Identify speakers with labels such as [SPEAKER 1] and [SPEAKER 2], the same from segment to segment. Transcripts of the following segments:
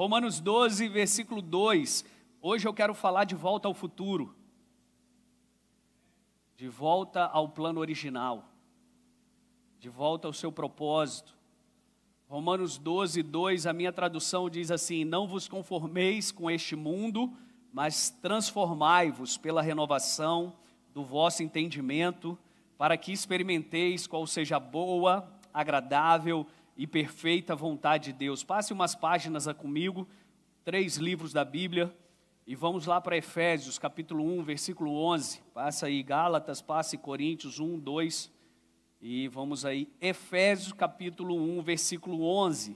[SPEAKER 1] Romanos 12, versículo 2. Hoje eu quero falar de volta ao futuro. De volta ao plano original. De volta ao seu propósito. Romanos 12, 2, a minha tradução diz assim: não vos conformeis com este mundo, mas transformai-vos pela renovação do vosso entendimento, para que experimenteis qual seja a boa, agradável e perfeita vontade de Deus. Passe umas páginas comigo, 3 livros da Bíblia, e vamos lá para Efésios, capítulo 1, versículo 11. Passa aí Gálatas, passe Coríntios 1, 2, e vamos aí, Efésios, capítulo 1, versículo 11.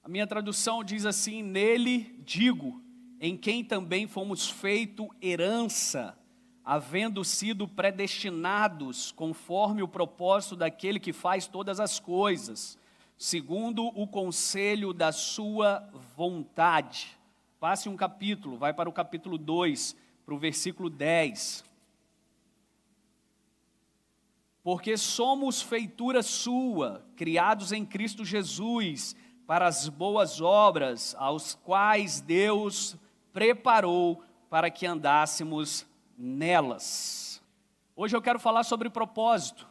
[SPEAKER 1] A minha tradução diz assim: nele digo, em quem também fomos feito herança, havendo sido predestinados conforme o propósito daquele que faz todas as coisas, segundo o conselho da sua vontade. Passe um capítulo, vai para o capítulo 2, para o versículo 10. Porque somos feitura sua, criados em Cristo Jesus, para as boas obras, aos quais Deus preparou para que andássemos nelas. Hoje eu quero falar sobre propósito.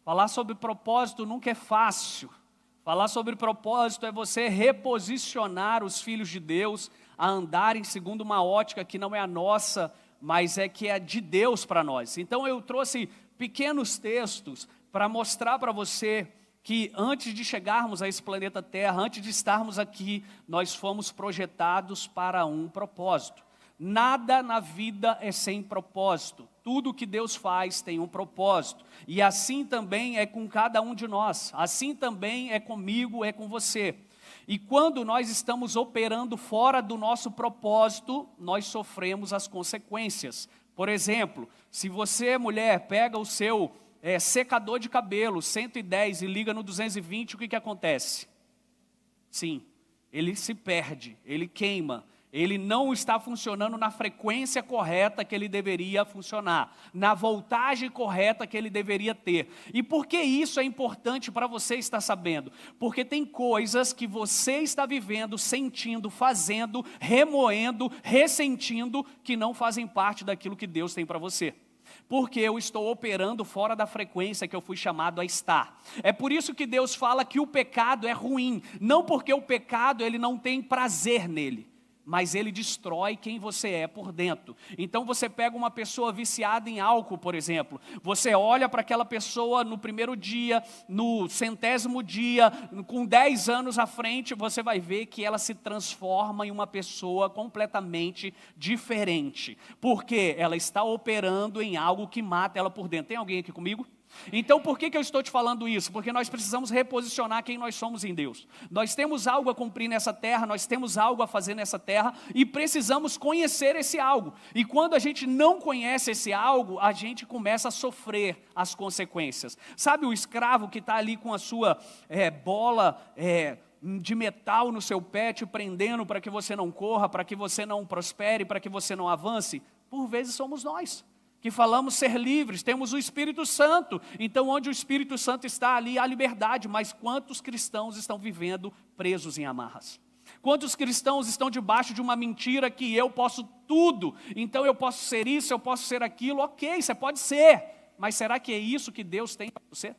[SPEAKER 1] Falar sobre propósito nunca é fácil. Falar sobre propósito é você reposicionar os filhos de Deus a andarem segundo uma ótica que não é a nossa, mas é que é de Deus para nós. Então eu trouxe pequenos textos para mostrar para você que antes de chegarmos a esse planeta Terra, antes de estarmos aqui, nós fomos projetados para um propósito. Nada na vida é sem propósito. Tudo que Deus faz tem um propósito. E assim também é com cada um de nós. Assim também é comigo, é com você. E quando nós estamos operando fora do nosso propósito, nós sofremos as consequências. Por exemplo, se você, mulher, pega o seu secador de cabelo 110 e liga no 220, o que acontece? Sim, ele se perde, ele queima. Ele não está funcionando na frequência correta que ele deveria funcionar, na voltagem correta que ele deveria ter. E por que isso é importante para você estar sabendo? Porque tem coisas que você está vivendo, sentindo, fazendo, remoendo, ressentindo, que não fazem parte daquilo que Deus tem para você. Porque eu estou operando fora da frequência que eu fui chamado a estar. É por isso que Deus fala que o pecado é ruim, não porque o pecado ele não tem prazer nele, mas ele destrói quem você é por dentro. Então você pega uma pessoa viciada em álcool, por exemplo, você olha para aquela pessoa no primeiro dia, no 100º dia, com 10 anos à frente, você vai ver que ela se transforma em uma pessoa completamente diferente, porque ela está operando em algo que mata ela por dentro. Tem alguém aqui comigo? Então por que eu estou te falando isso? Porque nós precisamos reposicionar quem nós somos em Deus. Nós temos algo a cumprir nessa terra, nós temos algo a fazer nessa terra e precisamos conhecer esse algo. E quando a gente não conhece esse algo, a gente começa a sofrer as consequências. Sabe o escravo que está ali com a sua bola de metal no seu pé, te prendendo para que você não corra, para que você não prospere, para que você não avance? Por vezes somos nós que falamos ser livres, temos o Espírito Santo, então onde o Espírito Santo está, ali há liberdade, mas quantos cristãos estão vivendo presos em amarras? Quantos cristãos estão debaixo de uma mentira que eu posso tudo, então eu posso ser isso, eu posso ser aquilo? Ok, você pode ser, mas será que é isso que Deus tem para você?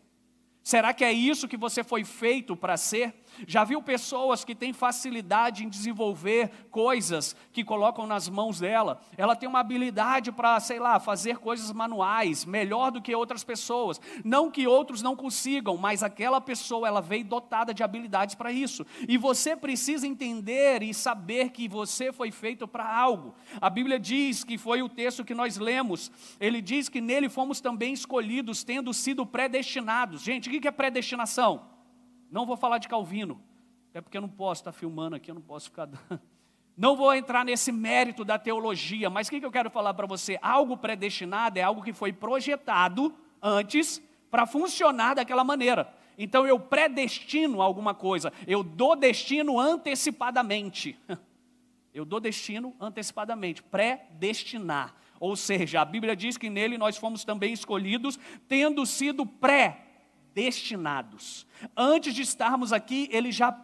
[SPEAKER 1] Será que é isso que você foi feito para ser? Já viu pessoas que têm facilidade em desenvolver coisas que colocam nas mãos dela? Ela tem uma habilidade para, fazer coisas manuais, melhor do que outras pessoas. Não que outros não consigam, mas aquela pessoa, ela veio dotada de habilidades para isso. E você precisa entender e saber que você foi feito para algo. A Bíblia diz, que foi o texto que nós lemos, ele diz que nele fomos também escolhidos, tendo sido predestinados. Gente, o que é predestinação? Não vou falar de Calvino, até porque eu não posso estar filmando aqui, eu não posso ficar... Não vou entrar nesse mérito da teologia, mas o que eu quero falar para você? Algo predestinado é algo que foi projetado antes para funcionar daquela maneira. Então eu predestino alguma coisa, eu dou destino antecipadamente. Eu dou destino antecipadamente, predestinar. Ou seja, a Bíblia diz que nele nós fomos também escolhidos, tendo sido predestinados. Antes de estarmos aqui, ele já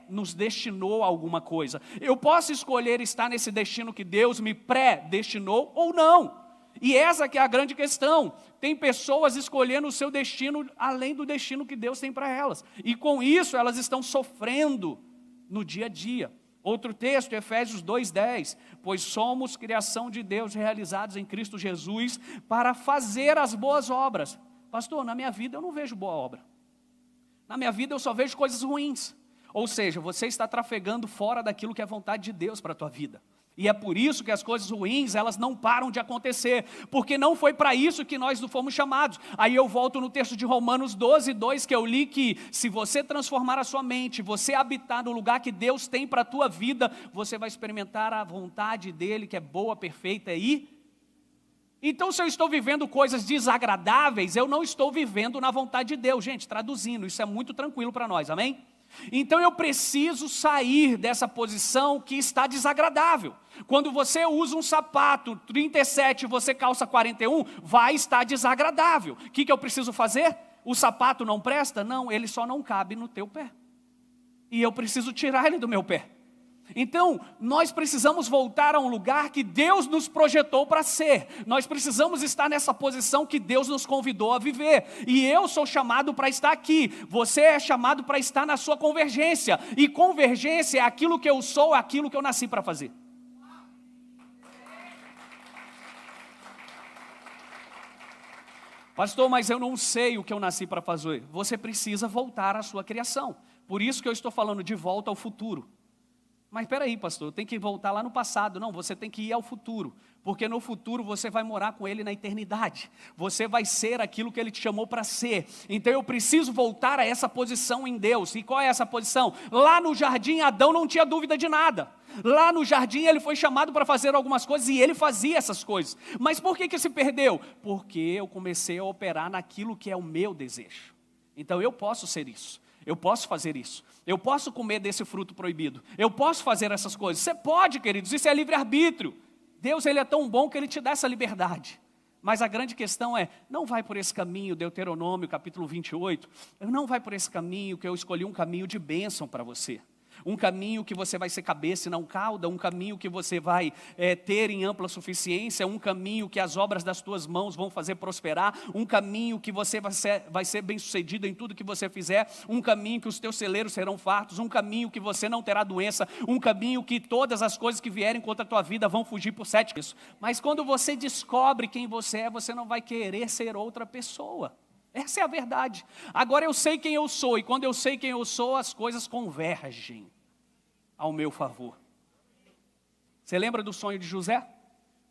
[SPEAKER 1] nos destinou a alguma coisa. Eu posso escolher estar nesse destino que Deus me predestinou ou não. E essa que é a grande questão. Tem pessoas escolhendo o seu destino além do destino que Deus tem para elas. E com isso elas estão sofrendo no dia a dia. Outro texto, Efésios 2:10. Pois somos criação de Deus realizados em Cristo Jesus para fazer as boas obras. Pastor, na minha vida eu não vejo boa obra. Na minha vida eu só vejo coisas ruins. Ou seja, você está trafegando fora daquilo que é vontade de Deus para a tua vida. E é por isso que as coisas ruins, elas não param de acontecer. Porque não foi para isso que nós fomos chamados. Aí eu volto no texto de Romanos 12:2, que eu li que se você transformar a sua mente, você habitar no lugar que Deus tem para a tua vida, você vai experimentar a vontade dEle, que é boa, perfeita e... Então, se eu estou vivendo coisas desagradáveis, eu não estou vivendo na vontade de Deus. Gente, traduzindo, isso é muito tranquilo para nós, amém? Então eu preciso sair dessa posição que está desagradável. Quando você usa um sapato 37 e você calça 41, vai estar desagradável. O que eu preciso fazer? O sapato não presta? Não, ele só não cabe no teu pé. E eu preciso tirar ele do meu pé. Então, nós precisamos voltar a um lugar que Deus nos projetou para ser. Nós precisamos estar nessa posição que Deus nos convidou a viver. E eu sou chamado para estar aqui. Você é chamado para estar na sua convergência. E convergência é aquilo que eu sou, é aquilo que eu nasci para fazer. Pastor, mas eu não sei o que eu nasci para fazer. Você precisa voltar à sua criação. Por isso que eu estou falando de volta ao futuro. Mas espera aí, pastor, eu tenho que voltar lá no passado. Não, você tem que ir ao futuro, porque no futuro você vai morar com Ele na eternidade. Você vai ser aquilo que Ele te chamou para ser. Então eu preciso voltar a essa posição em Deus. E qual é essa posição? Lá no jardim, Adão não tinha dúvida de nada. Lá no jardim ele foi chamado para fazer algumas coisas e ele fazia essas coisas. Mas por que se perdeu? Porque eu comecei a operar naquilo que é o meu desejo. Então eu posso ser isso. Eu posso fazer isso. Eu posso comer desse fruto proibido. Eu posso fazer essas coisas. Você pode, queridos. Isso é livre-arbítrio. Deus, Ele é tão bom que Ele te dá essa liberdade. Mas a grande questão é, não vai por esse caminho, Deuteronômio capítulo 28. Não vai por esse caminho que eu escolhi um caminho de bênção para você. Um caminho que você vai ser cabeça e não cauda, um caminho que você vai ter em ampla suficiência, um caminho que as obras das tuas mãos vão fazer prosperar, um caminho que você vai ser bem sucedido em tudo que você fizer, um caminho que os teus celeiros serão fartos, um caminho que você não terá doença, um caminho que todas as coisas que vierem contra a tua vida vão fugir por 7 dias. Mas quando você descobre quem você é, você não vai querer ser outra pessoa. Essa é a verdade. Agora eu sei quem eu sou, e quando eu sei quem eu sou, as coisas convergem ao meu favor. Você lembra do sonho de José?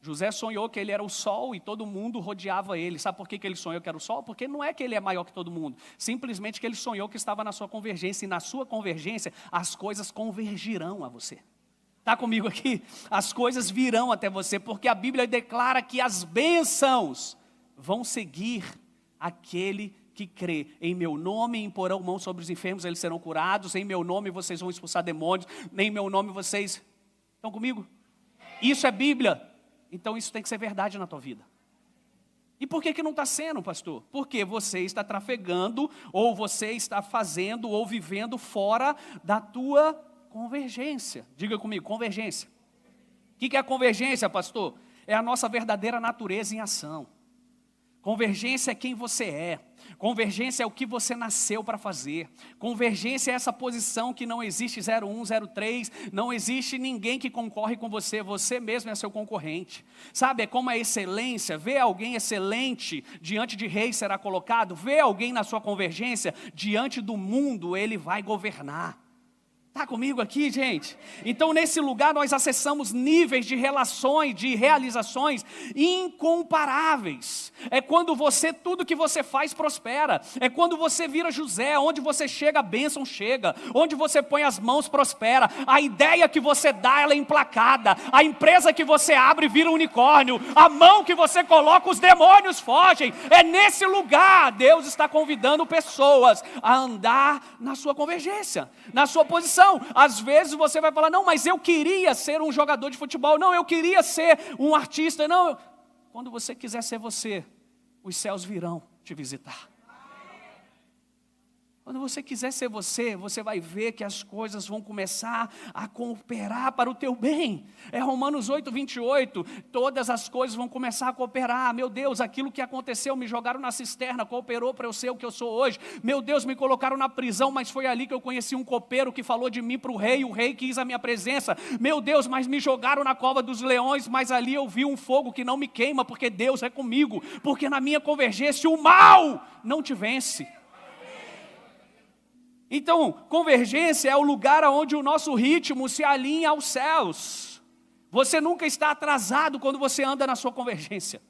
[SPEAKER 1] José sonhou que ele era o sol e todo mundo rodeava ele. Sabe por que ele sonhou que era o sol? Porque não é que ele é maior que todo mundo. Simplesmente que ele sonhou que estava na sua convergência. E na sua convergência, as coisas convergirão a você. Está comigo aqui? As coisas virão até você, porque a Bíblia declara que as bênçãos vão seguir aquele que crê. Em meu nome imporão mão sobre os enfermos, eles serão curados. Em meu nome vocês vão expulsar demônios. Em meu nome vocês... Estão comigo? Isso é Bíblia. Então isso tem que ser verdade na tua vida. E por que não está sendo, pastor? Porque você está trafegando, ou você está fazendo, ou vivendo fora da tua convergência. Diga comigo, convergência. O que é a convergência, pastor? É a nossa verdadeira natureza em ação. Convergência é quem você é. Convergência é o que você nasceu para fazer. Convergência é essa posição que não existe 01, 03, não existe ninguém que concorre com você, você mesmo é seu concorrente. Sabe, é como a excelência, vê alguém excelente diante de reis será colocado, vê alguém na sua convergência, diante do mundo ele vai governar. Está comigo aqui, gente? Então, nesse lugar, nós acessamos níveis de relações, de realizações incomparáveis. É quando tudo que você faz prospera. É quando você vira José, onde você chega, a bênção chega. Onde você põe as mãos, prospera. A ideia que você dá, ela é emplacada. A empresa que você abre, vira unicórnio. A mão que você coloca, os demônios fogem. É nesse lugar, Deus está convidando pessoas a andar na sua convergência, na sua posição. Às vezes você vai falar, não, mas eu queria ser um jogador de futebol, não, eu queria ser um artista, não. quando você quiser ser você, os céus virão te visitar. Quando você quiser ser você, você vai ver que as coisas vão começar a cooperar para o teu bem. É Romanos 8, 28, todas as coisas vão começar a cooperar. Meu Deus, aquilo que aconteceu, me jogaram na cisterna, cooperou para eu ser o que eu sou hoje. Meu Deus, me colocaram na prisão, mas foi ali que eu conheci um copeiro que falou de mim para o rei quis a minha presença. Meu Deus, mas me jogaram na cova dos leões, mas ali eu vi um fogo que não me queima, porque Deus é comigo. Porque na minha convergência o mal não te vence. Então, convergência é o lugar onde o nosso ritmo se alinha aos céus. Você nunca está atrasado quando você anda na sua convergência.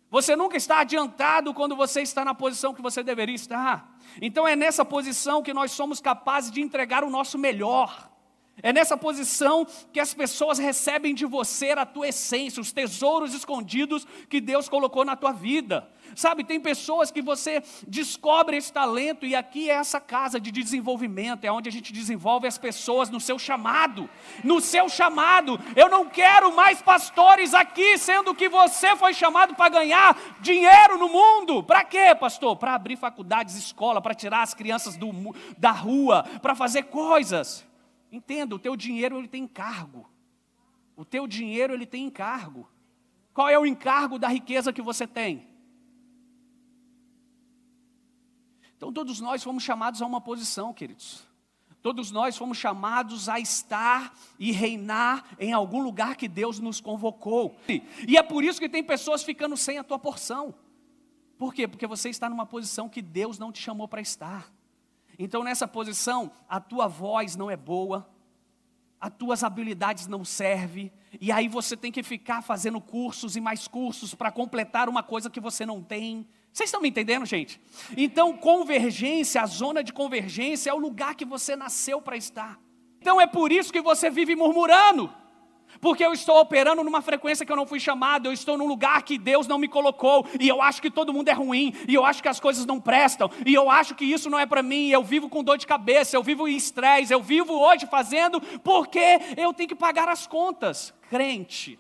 [SPEAKER 1] Você nunca está adiantado quando você está na posição que você deveria estar. Então é nessa posição que nós somos capazes de entregar o nosso melhor. É nessa posição que as pessoas recebem de você a tua essência, os tesouros escondidos que Deus colocou na tua vida. Sabe, tem pessoas que você descobre esse talento, e aqui é essa casa de desenvolvimento, é onde a gente desenvolve as pessoas no seu chamado. No seu chamado. Eu não quero mais pastores aqui, sendo que você foi chamado para ganhar dinheiro no mundo. Para quê, pastor? Para abrir faculdades, escola, para tirar as crianças da rua, para fazer coisas. Entenda, o teu dinheiro ele tem encargo. O teu dinheiro ele tem encargo. Qual é o encargo da riqueza que você tem? Então todos nós fomos chamados a uma posição, queridos. Todos nós fomos chamados a estar e reinar em algum lugar que Deus nos convocou. E é por isso que tem pessoas ficando sem a tua porção. Por quê? Porque você está numa posição que Deus não te chamou para estar. Então nessa posição, a tua voz não é boa, as tuas habilidades não servem, e aí você tem que ficar fazendo cursos e mais cursos para completar uma coisa que você não tem. Vocês estão me entendendo, gente? Então convergência, a zona de convergência é o lugar que você nasceu para estar. Então é por isso que você vive murmurando. Porque eu estou operando numa frequência que eu não fui chamado, eu estou num lugar que Deus não me colocou, e eu acho que todo mundo é ruim, e eu acho que as coisas não prestam, e eu acho que isso não é para mim, eu vivo com dor de cabeça, eu vivo em estresse, eu vivo hoje fazendo porque eu tenho que pagar as contas. Crente,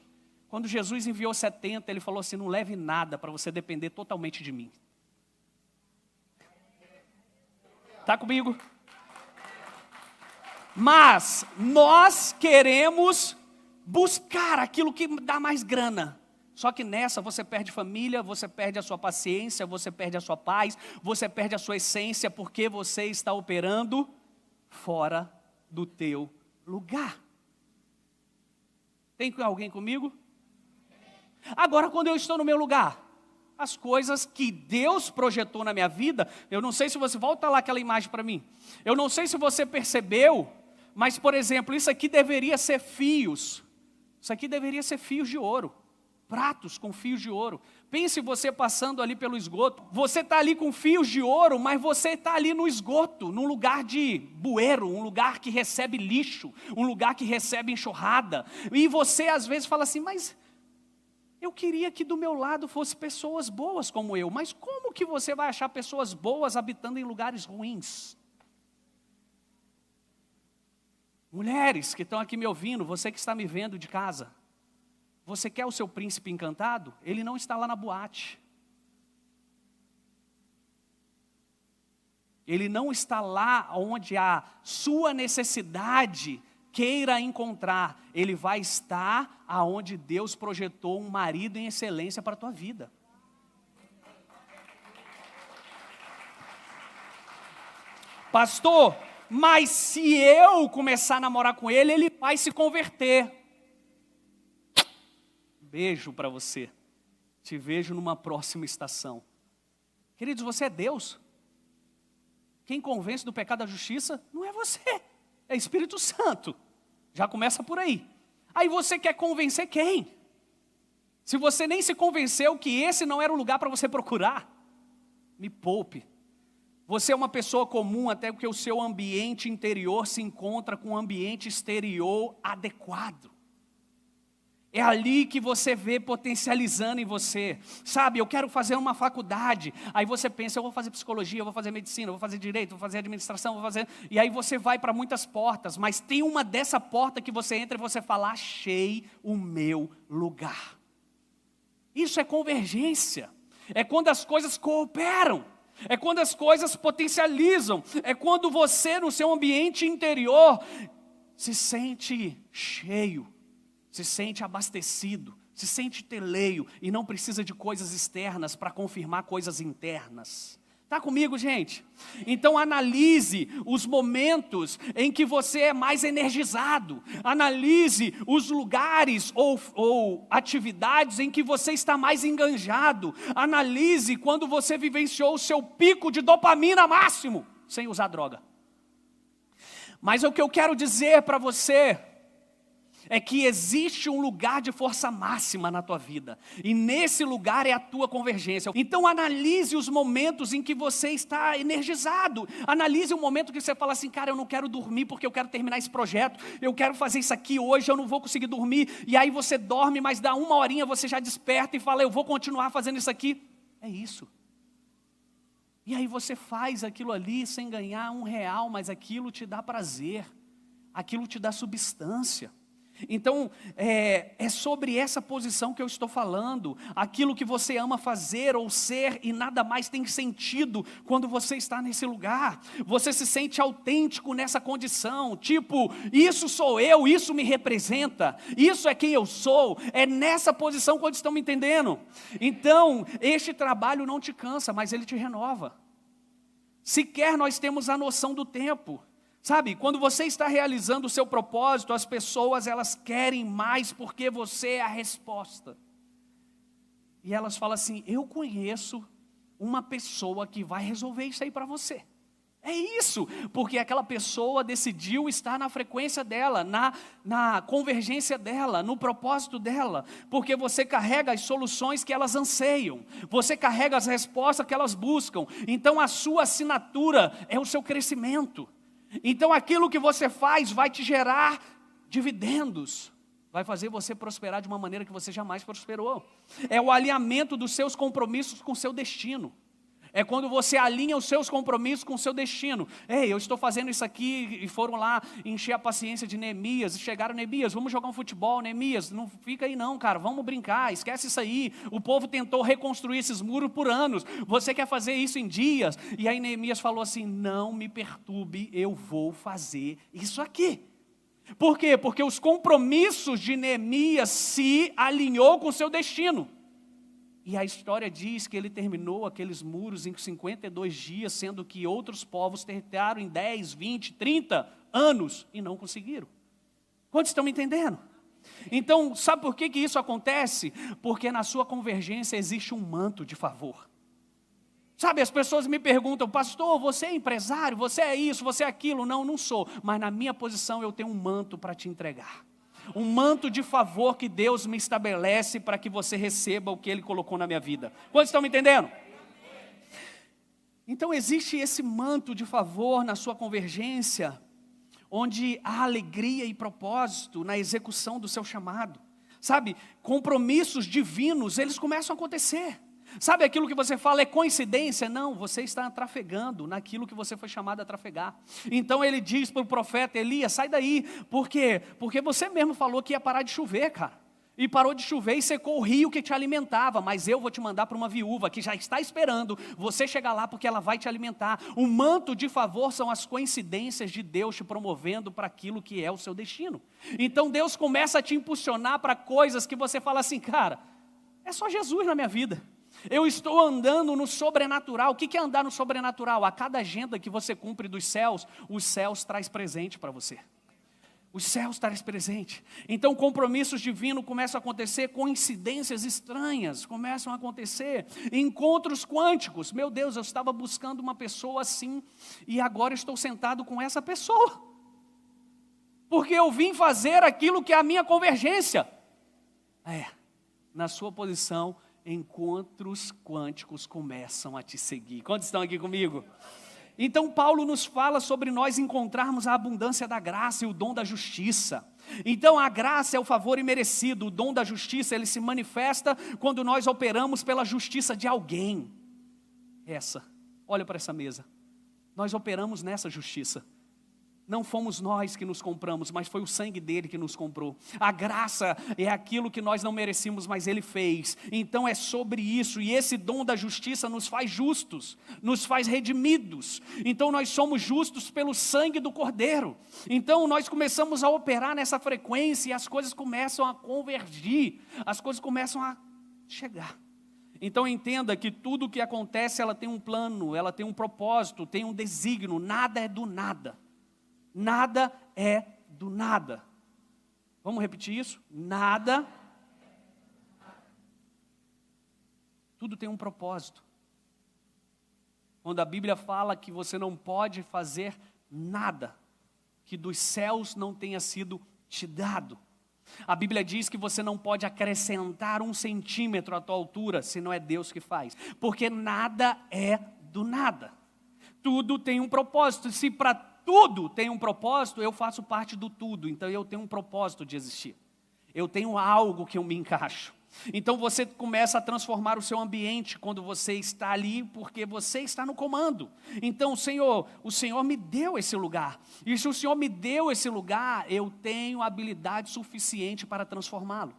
[SPEAKER 1] quando Jesus enviou 70, ele falou assim, não leve nada para você depender totalmente de mim. Está comigo? Mas nós queremos buscar aquilo que dá mais grana. Só que nessa você perde família, você perde a sua paciência, você perde a sua paz, você perde a sua essência, porque você está operando fora do teu lugar. Tem alguém comigo? Agora, quando eu estou no meu lugar, as coisas que Deus projetou na minha vida, eu não sei se você, volta lá aquela imagem para mim, eu não sei se você percebeu, mas por exemplo, isso aqui deveria ser fios. Isso aqui deveria ser fios de ouro, pratos com fios de ouro. Pense você passando ali pelo esgoto, você está ali com fios de ouro, mas você está ali no esgoto, num lugar de bueiro, um lugar que recebe lixo, um lugar que recebe enxurrada. E você às vezes fala assim, mas eu queria que do meu lado fosse pessoas boas como eu. Mas como que você vai achar pessoas boas habitando em lugares ruins? Mulheres que estão aqui me ouvindo, você que está me vendo de casa, você quer o seu príncipe encantado? Ele não está lá na boate. Ele não está lá onde a sua necessidade queira encontrar. Ele vai estar aonde Deus projetou um marido em excelência para a tua vida. Pastor, mas se eu começar a namorar com ele, ele vai se converter. Beijo para você. Te vejo numa próxima estação. Queridos, você é Deus. Quem convence do pecado da justiça não é você, é Espírito Santo. Já começa por aí. Aí você quer convencer quem? Se você nem se convenceu que esse não era o lugar para você procurar, me poupe. Você é uma pessoa comum até porque o seu ambiente interior se encontra com o ambiente exterior adequado. É ali que você vê potencializando em você. Sabe, eu quero fazer uma faculdade. Aí você pensa, eu vou fazer psicologia, eu vou fazer medicina, eu vou fazer direito, eu vou fazer administração, eu vou fazer... E aí você vai para muitas portas, mas tem uma dessa porta que você entra e você fala, achei o meu lugar. Isso é convergência. É quando as coisas cooperam. É quando as coisas potencializam. É quando você, no seu ambiente interior, se sente cheio, se sente abastecido, se sente teleio e não precisa de coisas externas para confirmar coisas internas. Está comigo, gente? Então analise os momentos em que você é mais energizado. Analise os lugares ou atividades em que você está mais enganjado. Analise quando você vivenciou o seu pico de dopamina máximo, sem usar droga. Mas o que eu quero dizer para você é que existe um lugar de força máxima na tua vida, e nesse lugar é a tua convergência. Então analise os momentos em que você está energizado. Analise o momento que você fala assim, cara, eu não quero dormir porque eu quero terminar esse projeto, eu quero fazer isso aqui hoje, eu não vou conseguir dormir. E aí você dorme, mas dá uma horinha você já desperta e fala, eu vou continuar fazendo isso aqui. É isso. E aí você faz aquilo ali sem ganhar R$1, mas aquilo te dá prazer, aquilo te dá substância. Então, é sobre essa posição que eu estou falando, aquilo que você ama fazer ou ser e nada mais tem sentido quando você está nesse lugar. Você se sente autêntico nessa condição, tipo, isso sou eu, isso me representa, isso é quem eu sou, é nessa posição quando estão me entendendo. Então, este trabalho não te cansa, mas ele te renova. Sequer nós temos a noção do tempo. Sabe, quando você está realizando o seu propósito, as pessoas elas querem mais porque você é a resposta. E elas falam assim, eu conheço uma pessoa que vai resolver isso aí para você. É isso, porque aquela pessoa decidiu estar na frequência dela, na convergência dela, no propósito dela. Porque você carrega as soluções que elas anseiam, você carrega as respostas que elas buscam. Então a sua assinatura é o seu crescimento. Então aquilo que você faz vai te gerar dividendos, vai fazer você prosperar de uma maneira que você jamais prosperou. É o alinhamento dos seus compromissos com o seu destino. É quando você alinha os seus compromissos com o seu destino. Ei, eu estou fazendo isso aqui, e foram lá encher a paciência de Neemias, e chegaram, Neemias, vamos jogar um futebol, Neemias, não fica aí não, cara, vamos brincar, esquece isso aí. O povo tentou reconstruir esses muros por anos, você quer fazer isso em dias? E aí Neemias falou assim, não me perturbe, eu vou fazer isso aqui. Por quê? Porque os compromissos de Neemias se alinhou com o seu destino. E a história diz que ele terminou aqueles muros em 52 dias, sendo que outros povos tentaram em 10, 20, 30 anos e não conseguiram. Quantos estão me entendendo? Então, sabe por que isso acontece? Porque na sua convergência existe um manto de favor. Sabe, as pessoas me perguntam, pastor, você é empresário, você é isso, você é aquilo. Não, não sou, mas na minha posição eu tenho um manto para te entregar. Um manto de favor que Deus me estabelece para que você receba o que Ele colocou na minha vida. Quantos estão me entendendo? Então existe esse manto de favor na sua convergência, onde há alegria e propósito na execução do seu chamado. Sabe, compromissos divinos, eles começam a acontecer. Sabe aquilo que você fala é coincidência? Não, você está trafegando naquilo que você foi chamado a trafegar. Então ele diz para o profeta Elias, sai daí. Por quê? Porque você mesmo falou que ia parar de chover, cara. E parou de chover e secou o rio que te alimentava. Mas eu vou te mandar para uma viúva que já está esperando você chegar lá porque ela vai te alimentar. O manto de favor são as coincidências de Deus te promovendo para aquilo que é o seu destino. Então Deus começa a te impulsionar para coisas que você fala assim, cara, é só Jesus na minha vida. Eu estou andando no sobrenatural. O que é andar no sobrenatural? A cada agenda que você cumpre dos céus, os céus traz presente para você. Os céus traz presente. Então compromissos divinos começam a acontecer, coincidências estranhas começam a acontecer, encontros quânticos. Meu Deus, eu estava buscando uma pessoa assim e agora estou sentado com essa pessoa. Porque eu vim fazer aquilo que é a minha convergência. Na sua posição, encontros quânticos começam a te seguir. Quantos estão aqui comigo? Então Paulo nos fala sobre nós encontrarmos a abundância da graça e o dom da justiça. Então a graça é o favor imerecido, o dom da justiça ele se manifesta quando nós operamos pela justiça de alguém. Olha para essa mesa, nós operamos nessa justiça. Não fomos nós que nos compramos, mas foi o sangue dele que nos comprou. A graça é aquilo que nós não merecíamos, mas ele fez. Então é sobre isso, e esse dom da justiça nos faz justos, nos faz redimidos. Então nós somos justos pelo sangue do Cordeiro. Então nós começamos a operar nessa frequência e as coisas começam a convergir, as coisas começam a chegar. Então entenda que tudo o que acontece, ela tem um plano, ela tem um propósito, tem um desígnio, nada é do nada. Nada é do nada. Vamos repetir isso? Nada. Tudo tem um propósito. Quando a Bíblia fala que você não pode fazer nada que dos céus não tenha sido te dado. A Bíblia diz que você não pode acrescentar 1 centímetro à tua altura, se não é Deus que faz. Porque nada é do nada. Tudo tem um propósito. Se para tudo tem um propósito, eu faço parte do tudo, então eu tenho um propósito de existir. Eu tenho algo que eu me encaixo. Então você começa a transformar o seu ambiente quando você está ali, porque você está no comando. Então o Senhor me deu esse lugar. E se o Senhor me deu esse lugar, eu tenho habilidade suficiente para transformá-lo.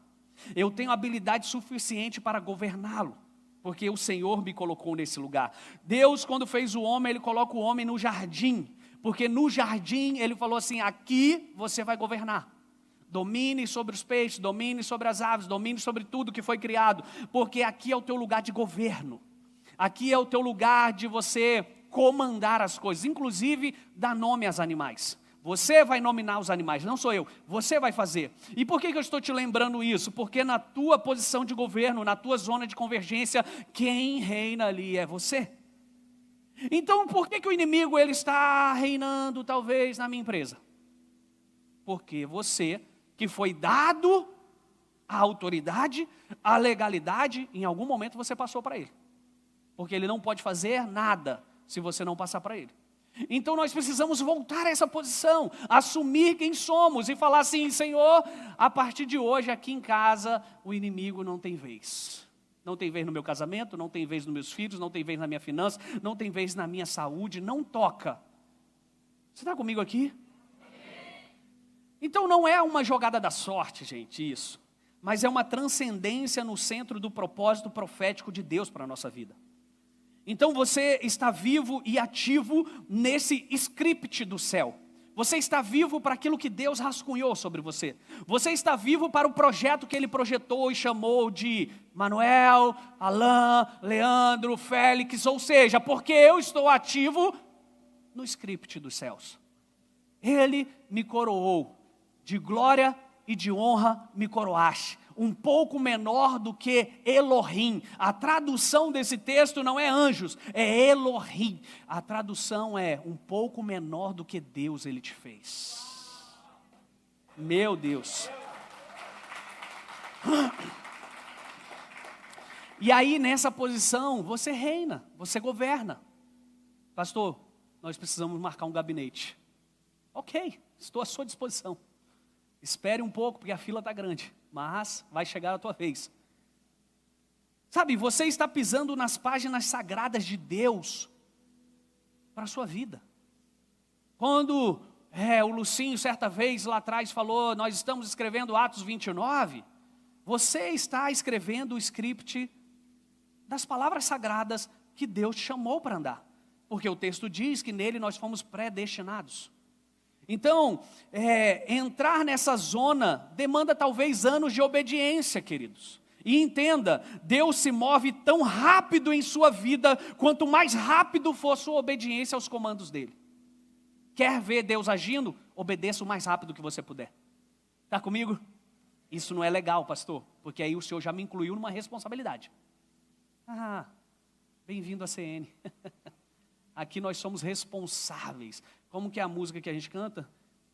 [SPEAKER 1] Eu tenho habilidade suficiente para governá-lo. Porque o Senhor me colocou nesse lugar. Deus, quando fez o homem, Ele coloca o homem no jardim. Porque no jardim ele falou assim, aqui você vai governar. Domine sobre os peixes, domine sobre as aves, domine sobre tudo que foi criado. Porque aqui é o teu lugar de governo. Aqui é o teu lugar de você comandar as coisas. Inclusive, dar nome aos animais. Você vai nominar os animais, não sou eu. Você vai fazer. E por que eu estou te lembrando isso? Porque na tua posição de governo, na tua zona de convergência, quem reina ali é você. Então, por que o inimigo ele está reinando, talvez, na minha empresa? Porque você, que foi dado a autoridade, a legalidade, em algum momento você passou para ele. Porque ele não pode fazer nada se você não passar para ele. Então, nós precisamos voltar a essa posição, assumir quem somos e falar assim, Senhor, a partir de hoje, aqui em casa, o inimigo não tem vez. Não tem vez no meu casamento, não tem vez nos meus filhos, não tem vez na minha finança, não tem vez na minha saúde, não toca. Você está comigo aqui? Então não é uma jogada da sorte, gente, isso. Mas é uma transcendência no centro do propósito profético de Deus para a nossa vida. Então você está vivo e ativo nesse script do céu. Você está vivo para aquilo que Deus rascunhou sobre você. Você está vivo para o projeto que Ele projetou e chamou de Manuel, Alain, Leandro, Félix. Ou seja, porque eu estou ativo no script dos céus. Ele me coroou, de glória e de honra me coroaste. Um pouco menor do que Elohim. A tradução desse texto não é anjos, é Elohim. A tradução é um pouco menor do que Deus ele te fez. Meu Deus. E aí nessa posição você reina, você governa. Pastor, nós precisamos marcar um gabinete. Ok, estou à sua disposição. Espere um pouco porque a fila está grande. Mas vai chegar a tua vez. Sabe, você está pisando nas páginas sagradas de Deus para a sua vida. Quando o Lucinho certa vez lá atrás falou, nós estamos escrevendo Atos 29, você está escrevendo o script das palavras sagradas que Deus te chamou para andar. Porque o texto diz que nele nós fomos predestinados. Então, entrar nessa zona demanda talvez anos de obediência, queridos. E entenda, Deus se move tão rápido em sua vida, quanto mais rápido for sua obediência aos comandos dele. Quer ver Deus agindo? Obedeça o mais rápido que você puder. Está comigo? Isso não é legal, pastor, porque aí o Senhor já me incluiu numa responsabilidade. Ah, bem-vindo à CN. Aqui nós somos responsáveis. Como que é a música que a gente canta?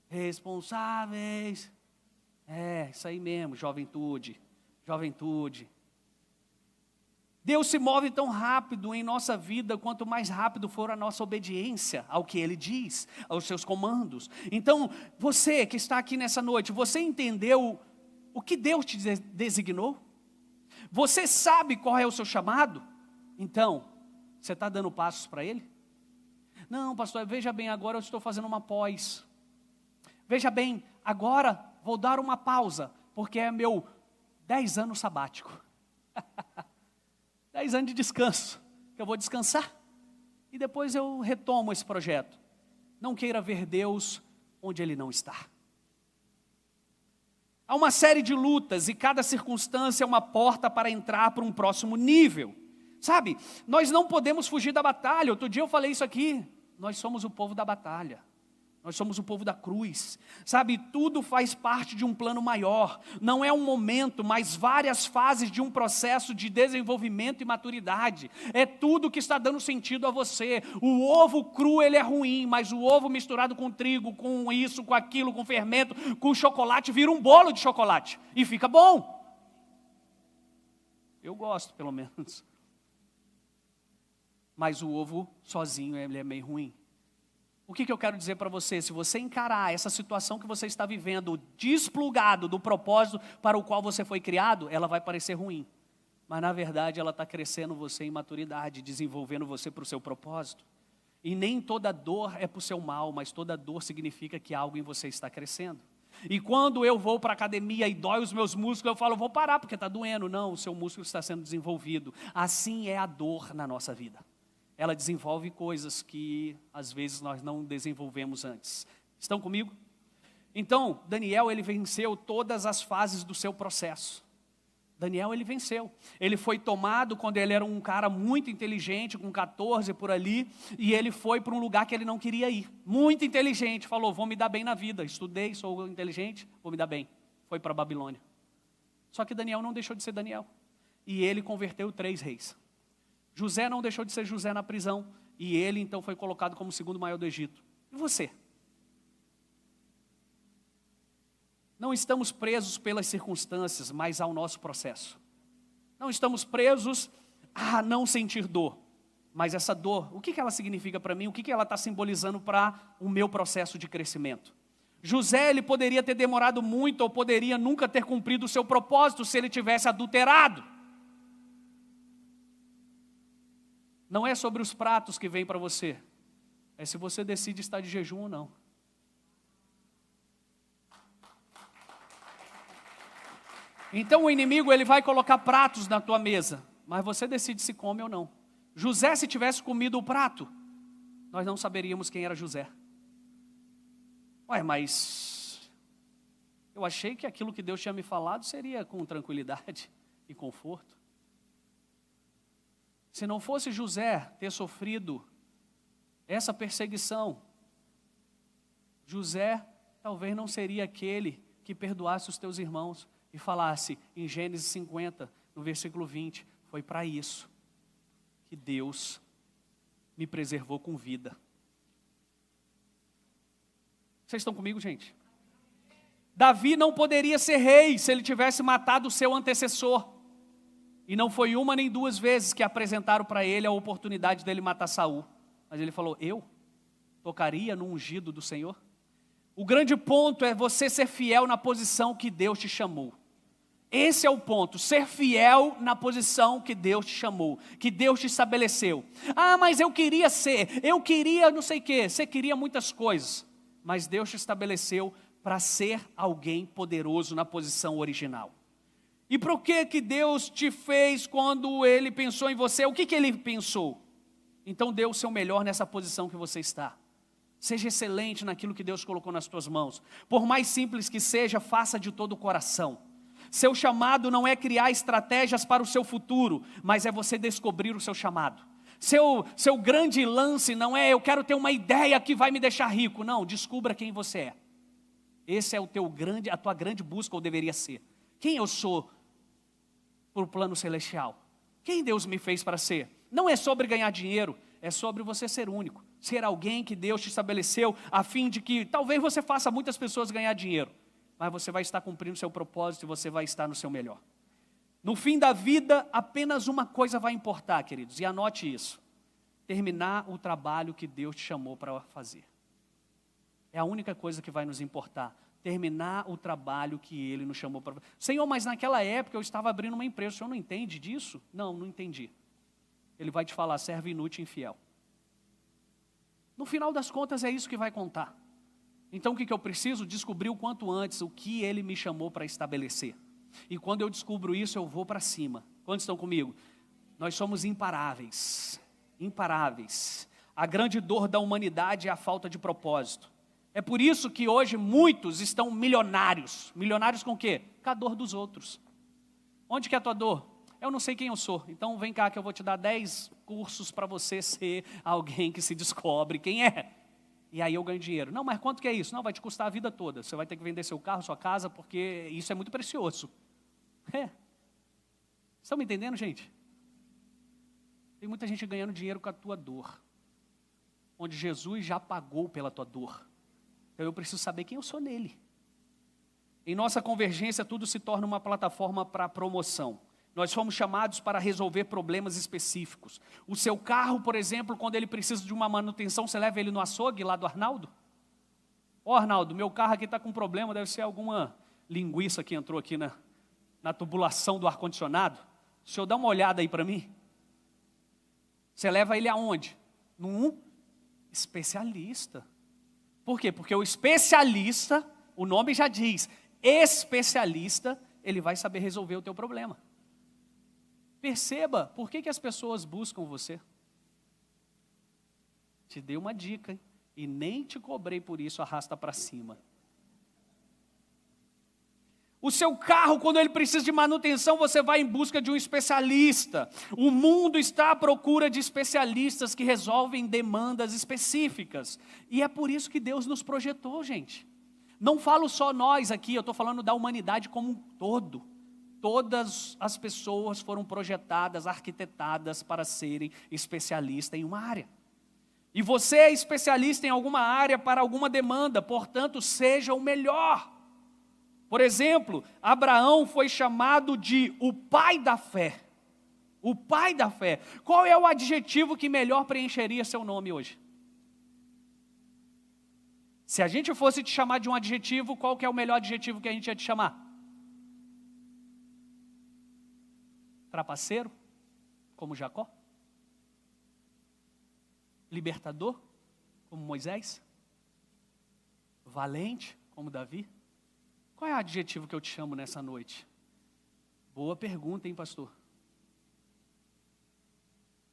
[SPEAKER 1] Responsáveis. Isso aí mesmo, juventude. Juventude. Deus se move tão rápido em nossa vida, quanto mais rápido for a nossa obediência ao que Ele diz, aos seus comandos. Então, você que está aqui nessa noite, você entendeu o que Deus te designou? Você sabe qual é o seu chamado? Então, você está dando passos para Ele? Não, pastor, veja bem, agora eu estou fazendo uma pós. Veja bem, agora vou dar uma pausa, porque é meu 10 anos sabático. 10 anos de descanso, que eu vou descansar e depois eu retomo esse projeto. Não queira ver Deus onde Ele não está. Há uma série de lutas e cada circunstância é uma porta para entrar para um próximo nível. Sabe, nós não podemos fugir da batalha. Outro dia eu falei isso aqui. Nós somos o povo da batalha. Nós somos o povo da cruz. Sabe, tudo faz parte de um plano maior. Não é um momento, mas várias fases de um processo de desenvolvimento e maturidade. É tudo que está dando sentido a você. O ovo cru, ele é ruim, mas o ovo misturado com trigo, com isso, com aquilo, com fermento, com chocolate, vira um bolo de chocolate. E fica bom. Eu gosto, pelo menos. Mas o ovo sozinho, ele é meio ruim. O que eu quero dizer para você? Se você encarar essa situação que você está vivendo desplugado do propósito para o qual você foi criado, ela vai parecer ruim. Mas na verdade ela está crescendo você em maturidade, desenvolvendo você para o seu propósito. E nem toda dor é para o seu mal, mas toda dor significa que algo em você está crescendo. E quando eu vou para a academia e dói os meus músculos, eu falo, vou parar porque está doendo. Não, o seu músculo está sendo desenvolvido. Assim é a dor na nossa vida. Ela desenvolve coisas que às vezes nós não desenvolvemos antes. Estão comigo? Então, Daniel, ele venceu todas as fases do seu processo. Daniel, ele venceu. Ele foi tomado quando ele era um cara muito inteligente, com 14 por ali, e ele foi para um lugar que ele não queria ir. Muito inteligente, falou, vou me dar bem na vida. Estudei, sou inteligente, vou me dar bem. Foi para a Babilônia. Só que Daniel não deixou de ser Daniel. E ele converteu 3 reis. José não deixou de ser José na prisão, e ele então foi colocado como o 2º maior do Egito. E você? Não estamos presos pelas circunstâncias, mas ao nosso processo. Não estamos presos a não sentir dor, mas essa dor, o que ela significa para mim? O que ela está simbolizando para o meu processo de crescimento? José, ele poderia ter demorado muito, ou poderia nunca ter cumprido o seu propósito se ele tivesse adulterado. Não é sobre os pratos que vêm para você, é se você decide estar de jejum ou não. Então o inimigo, ele vai colocar pratos na tua mesa, mas você decide se come ou não. José, se tivesse comido o prato, nós não saberíamos quem era José. Ué, mas eu achei que aquilo que Deus tinha me falado seria com tranquilidade e conforto. Se não fosse José ter sofrido essa perseguição, José talvez não seria aquele que perdoasse os teus irmãos e falasse em Gênesis 50, no versículo 20, foi para isso que Deus me preservou com vida. Vocês estão comigo, gente? Davi não poderia ser rei se ele tivesse matado o seu antecessor. E não foi uma nem 2 vezes que apresentaram para ele a oportunidade dele matar Saul. Mas ele falou, eu tocaria no ungido do Senhor? O grande ponto é você ser fiel na posição que Deus te chamou. Esse é o ponto, ser fiel na posição que Deus te chamou, que Deus te estabeleceu. Ah, mas eu queria não sei o quê. Você queria muitas coisas, mas Deus te estabeleceu para ser alguém poderoso na posição original. E por que Deus te fez quando Ele pensou em você? O que Ele pensou? Então dê o seu melhor nessa posição que você está. Seja excelente naquilo que Deus colocou nas tuas mãos. Por mais simples que seja, faça de todo o coração. Seu chamado não é criar estratégias para o seu futuro, mas é você descobrir o seu chamado. Seu grande lance não é eu quero ter uma ideia que vai me deixar rico. Não, descubra quem você é. Esse é a tua grande busca, ou deveria ser. Quem eu sou para o plano celestial? Quem Deus me fez para ser? Não é sobre ganhar dinheiro, é sobre você ser único. Ser alguém que Deus te estabeleceu a fim de que talvez você faça muitas pessoas ganhar dinheiro, mas você vai estar cumprindo seu propósito e você vai estar no seu melhor. No fim da vida, apenas uma coisa vai importar, queridos, e anote isso: terminar o trabalho que Deus te chamou para fazer. É a única coisa que vai nos importar. Terminar o trabalho que Ele nos chamou para fazer. Senhor, mas naquela época eu estava abrindo uma empresa, o Senhor não entende disso? Não entendi. Ele vai te falar, servo inútil e infiel. No final das contas é isso que vai contar. Então o que eu preciso? Descobrir o quanto antes o que Ele me chamou para estabelecer. E quando eu descubro isso, eu vou para cima. Quantos estão comigo? Nós somos imparáveis. Imparáveis. A grande dor da humanidade é a falta de propósito. É por isso que hoje muitos estão milionários. Milionários com o quê? Com a dor dos outros. Onde que é a tua dor? Eu não sei quem eu sou. Então vem cá que eu vou te dar 10 cursos para você ser alguém que se descobre quem é. E aí eu ganho dinheiro. Não, mas quanto que é isso? Não, vai te custar a vida toda. Você vai ter que vender seu carro, sua casa, porque isso é muito precioso. Estão me entendendo, gente? Tem muita gente ganhando dinheiro com a tua dor. Onde Jesus já pagou pela tua dor. Então eu preciso saber quem eu sou nele. Em nossa convergência, tudo se torna uma plataforma para promoção. Nós fomos chamados para resolver problemas específicos. O seu carro, por exemplo, quando ele precisa de uma manutenção, você leva ele no açougue lá do Arnaldo? Arnaldo, meu carro aqui está com problema, deve ser alguma linguiça que entrou aqui na tubulação do ar-condicionado. O senhor dá uma olhada aí para mim? Você leva ele aonde? Num especialista. Por quê? Porque o especialista, o nome já diz, especialista, ele vai saber resolver o teu problema. Perceba, por que as pessoas buscam você? Te dei uma dica, hein? E nem te cobrei por isso, arrasta para cima. O seu carro, quando ele precisa de manutenção, você vai em busca de um especialista. O mundo está à procura de especialistas que resolvem demandas específicas. E é por isso que Deus nos projetou, gente. Não falo só nós aqui, eu estou falando da humanidade como um todo. Todas as pessoas foram projetadas, arquitetadas para serem especialistas em uma área. E você é especialista em alguma área para alguma demanda, portanto, seja o melhor. Por exemplo, Abraão foi chamado de o pai da fé. O pai da fé. Qual é o adjetivo que melhor preencheria seu nome hoje? Se a gente fosse te chamar de um adjetivo, qual que é o melhor adjetivo que a gente ia te chamar? Trapaceiro, como Jacó? Libertador, como Moisés? Valente, como Davi? Qual é o adjetivo que eu te chamo nessa noite? Boa pergunta, hein, pastor?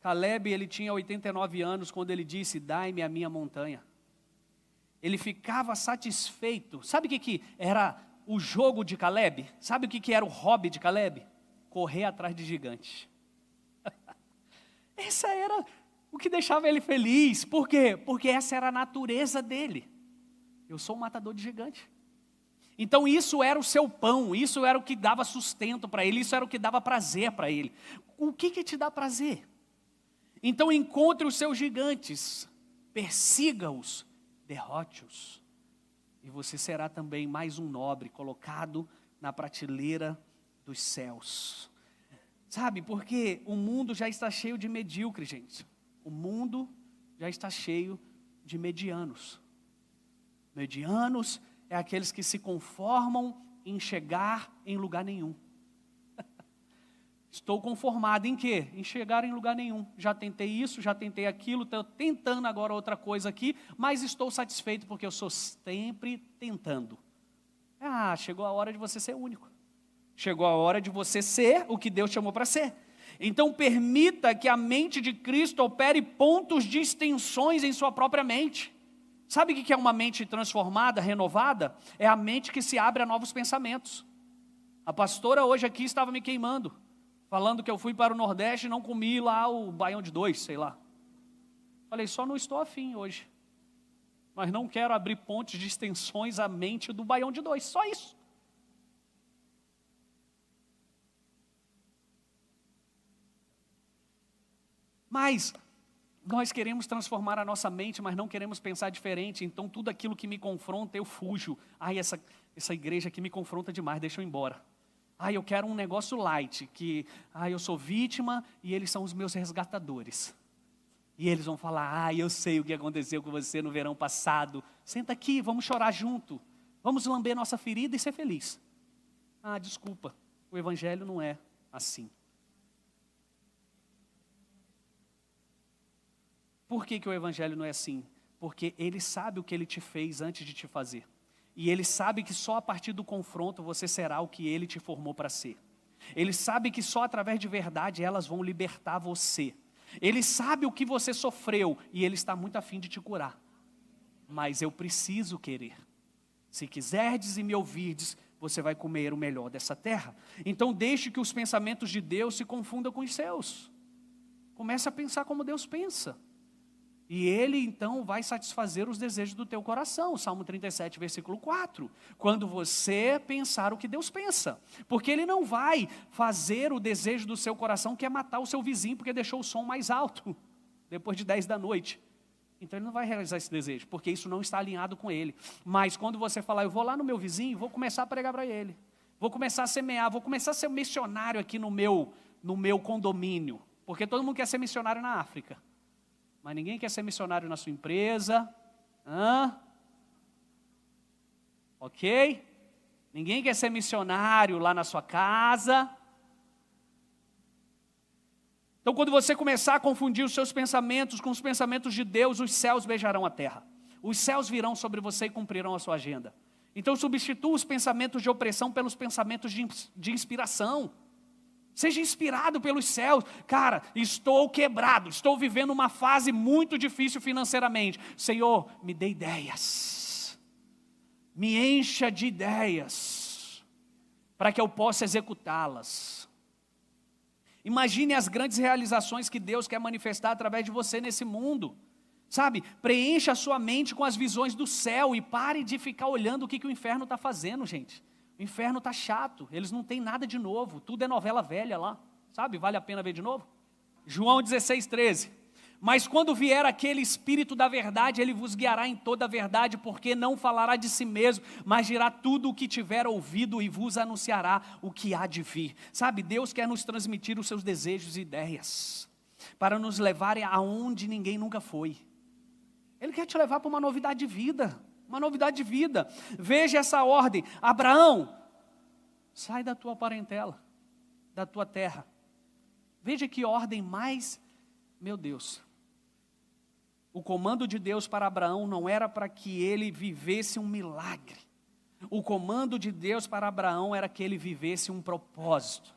[SPEAKER 1] Caleb, ele tinha 89 anos quando ele disse, dai-me a minha montanha. Ele ficava satisfeito. Sabe o que era o jogo de Caleb? Sabe o que era o hobby de Caleb? Correr atrás de gigantes. Essa era o que deixava ele feliz. Por quê? Porque essa era a natureza dele. Eu sou um matador de gigante. Então isso era o seu pão, isso era o que dava sustento para ele, isso era o que dava prazer para ele. O que te dá prazer? Então encontre os seus gigantes, persiga-os, derrote-os. E você será também mais um nobre colocado na prateleira dos céus. Sabe, porque o mundo já está cheio de medíocres, gente. O mundo já está cheio de medianos. Medianos é aqueles que se conformam em chegar em lugar nenhum. Estou conformado em quê? Em chegar em lugar nenhum. Já tentei isso, já tentei aquilo, estou tentando agora outra coisa aqui, mas estou satisfeito porque eu sou sempre tentando. Chegou a hora de você ser único. Chegou a hora de você ser o que Deus chamou para ser. Então permita que a mente de Cristo opere pontos de extensões em sua própria mente. Sabe o que é uma mente transformada, renovada? É a mente que se abre a novos pensamentos. A pastora hoje aqui estava me queimando, falando que eu fui para o Nordeste e não comi lá o baião de 2, sei lá. Falei, só não estou afim hoje. Mas não quero abrir pontes de extensões à mente do baião de 2, só isso. Mas nós queremos transformar a nossa mente, mas não queremos pensar diferente. Então tudo aquilo que me confronta, eu fujo. Essa igreja aqui me confronta demais, deixa eu ir embora. Eu quero um negócio light, que eu sou vítima e eles são os meus resgatadores. E eles vão falar, eu sei o que aconteceu com você no verão passado. Senta aqui, vamos chorar junto. Vamos lamber nossa ferida e ser feliz. Desculpa, o evangelho não é assim. Por que o evangelho não é assim? Porque Ele sabe o que Ele te fez antes de te fazer. E Ele sabe que só a partir do confronto você será o que Ele te formou para ser. Ele sabe que só através de verdade elas vão libertar você. Ele sabe o que você sofreu e Ele está muito afim de te curar. Mas eu preciso querer. Se quiserdes e me ouvirdes, você vai comer o melhor dessa terra. Então deixe que os pensamentos de Deus se confundam com os seus. Comece a pensar como Deus pensa. E Ele então vai satisfazer os desejos do teu coração. Salmo 37, versículo 4. Quando você pensar o que Deus pensa. Porque Ele não vai fazer o desejo do seu coração, que é matar o seu vizinho, porque deixou o som mais alto, depois de 10 da noite. Então Ele não vai realizar esse desejo, porque isso não está alinhado com Ele. Mas quando você falar, eu vou lá no meu vizinho, vou começar a pregar para ele. Vou começar a semear, vou começar a ser missionário aqui no meu condomínio. Porque todo mundo quer ser missionário na África. Mas ninguém quer ser missionário na sua empresa. Ok? Ninguém quer ser missionário lá na sua casa. Então, quando você começar a confundir os seus pensamentos com os pensamentos de Deus, os céus beijarão a terra. Os céus virão sobre você e cumprirão a sua agenda. Então, substitua os pensamentos de opressão pelos pensamentos de inspiração. Seja inspirado pelos céus. Cara, estou quebrado, estou vivendo uma fase muito difícil financeiramente. Senhor, me dê ideias. Me encha de ideias, para que eu possa executá-las. Imagine as grandes realizações que Deus quer manifestar através de você nesse mundo. Sabe, preencha a sua mente com as visões do céu e pare de ficar olhando o que o inferno está fazendo, gente. O inferno está chato, eles não têm nada de novo, tudo é novela velha lá, sabe, vale a pena ver de novo? João 16, 13. Mas quando vier aquele Espírito da verdade, Ele vos guiará em toda a verdade, porque não falará de si mesmo, mas dirá tudo o que tiver ouvido e vos anunciará o que há de vir. Sabe, Deus quer nos transmitir os seus desejos e ideias, para nos levarem aonde ninguém nunca foi. Ele quer te levar para uma novidade de vida, uma novidade de vida. Veja essa ordem: Abraão, sai da tua parentela, da tua terra. Veja que ordem mais, meu Deus. O comando de Deus para Abraão não era para que ele vivesse um milagre. O comando de Deus para Abraão era que ele vivesse um propósito.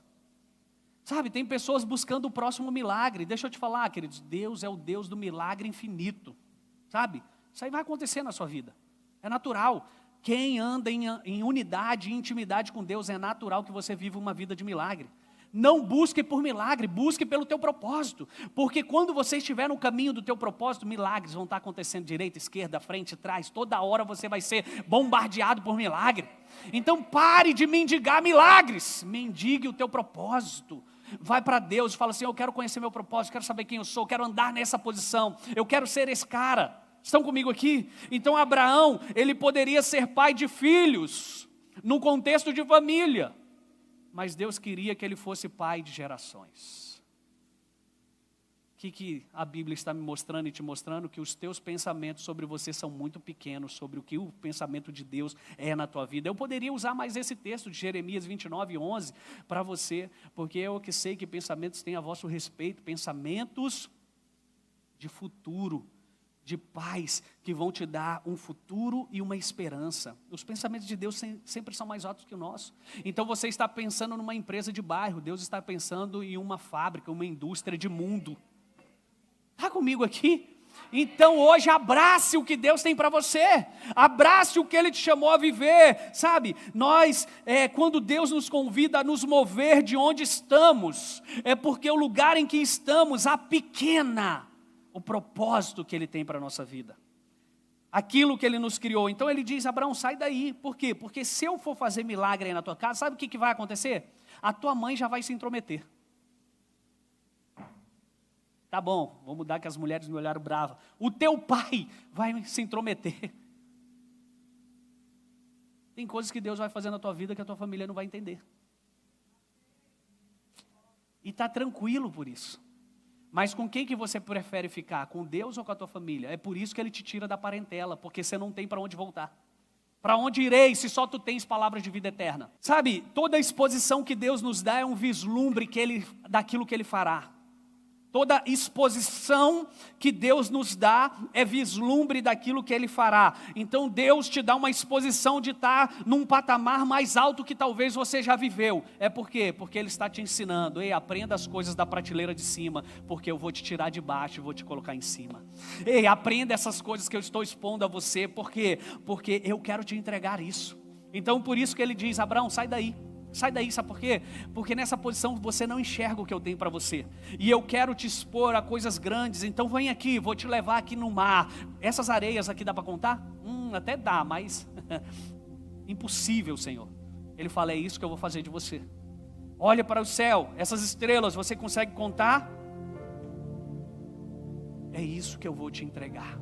[SPEAKER 1] Sabe, tem pessoas buscando o próximo milagre. Deixa eu te falar, queridos, Deus é o Deus do milagre infinito. Sabe, isso aí vai acontecer na sua vida. É natural. Quem anda em unidade e intimidade com Deus, é natural que você viva uma vida de milagre. Não busque por milagre, busque pelo teu propósito. Porque quando você estiver no caminho do teu propósito, milagres vão estar acontecendo direita, esquerda, frente, trás. Toda hora você vai ser bombardeado por milagre. Então pare de mendigar milagres. Mendigue o teu propósito. Vai para Deus e fala assim: eu quero conhecer meu propósito, quero saber quem eu sou, quero andar nessa posição. Eu quero ser esse cara. Estão comigo aqui? Então Abraão, ele poderia ser pai de filhos, no contexto de família. Mas Deus queria que ele fosse pai de gerações. O que a Bíblia está me mostrando e te mostrando? Que os teus pensamentos sobre você são muito pequenos, sobre o que o pensamento de Deus é na tua vida. Eu poderia usar mais esse texto de Jeremias 29, 11 para você, porque eu que sei que pensamentos têm a vosso respeito, pensamentos de futuro, de paz, que vão te dar um futuro e uma esperança. Os pensamentos de Deus sempre são mais altos que o nosso. Então você está pensando numa empresa de bairro, Deus está pensando em uma fábrica, uma indústria de mundo. Está comigo aqui? Então hoje abrace o que Deus tem para você, abrace o que Ele te chamou a viver, sabe? Nós, quando Deus nos convida a nos mover de onde estamos, é porque o lugar em que estamos apequena o propósito que Ele tem para a nossa vida, aquilo que Ele nos criou. Então Ele diz: Abraão, sai daí. Por quê? Porque se eu for fazer milagre aí na tua casa, sabe o que vai acontecer? A tua mãe já vai se intrometer. Tá bom, vou mudar que as mulheres me olharam brava. O teu pai vai se intrometer. Tem coisas que Deus vai fazer na tua vida que a tua família não vai entender. E está tranquilo por isso. Mas com quem que você prefere ficar? Com Deus ou com a tua família? É por isso que Ele te tira da parentela, porque você não tem para onde voltar. Para onde irei se só tu tens palavras de vida eterna? Sabe, toda a exposição que Deus nos dá é um vislumbre daquilo que Ele fará. Toda exposição que Deus nos dá é vislumbre daquilo que Ele fará. Então Deus te dá uma exposição de estar num patamar mais alto que talvez você já viveu. É por quê? Porque Ele está te ensinando. Ei, aprenda as coisas da prateleira de cima, porque eu vou te tirar de baixo e vou te colocar em cima. Ei, aprenda essas coisas que eu estou expondo a você. Por quê? Porque eu quero te entregar isso. Então por isso que Ele diz, Abraão, sai daí. Sai daí, sabe por quê? Porque nessa posição você não enxerga o que eu tenho para você. E eu quero te expor a coisas grandes, então vem aqui, vou te levar aqui no mar. Essas areias aqui dá para contar? Até dá, mas impossível, Senhor. Ele fala, é isso que eu vou fazer de você. Olha para o céu, essas estrelas, você consegue contar? É isso que eu vou te entregar.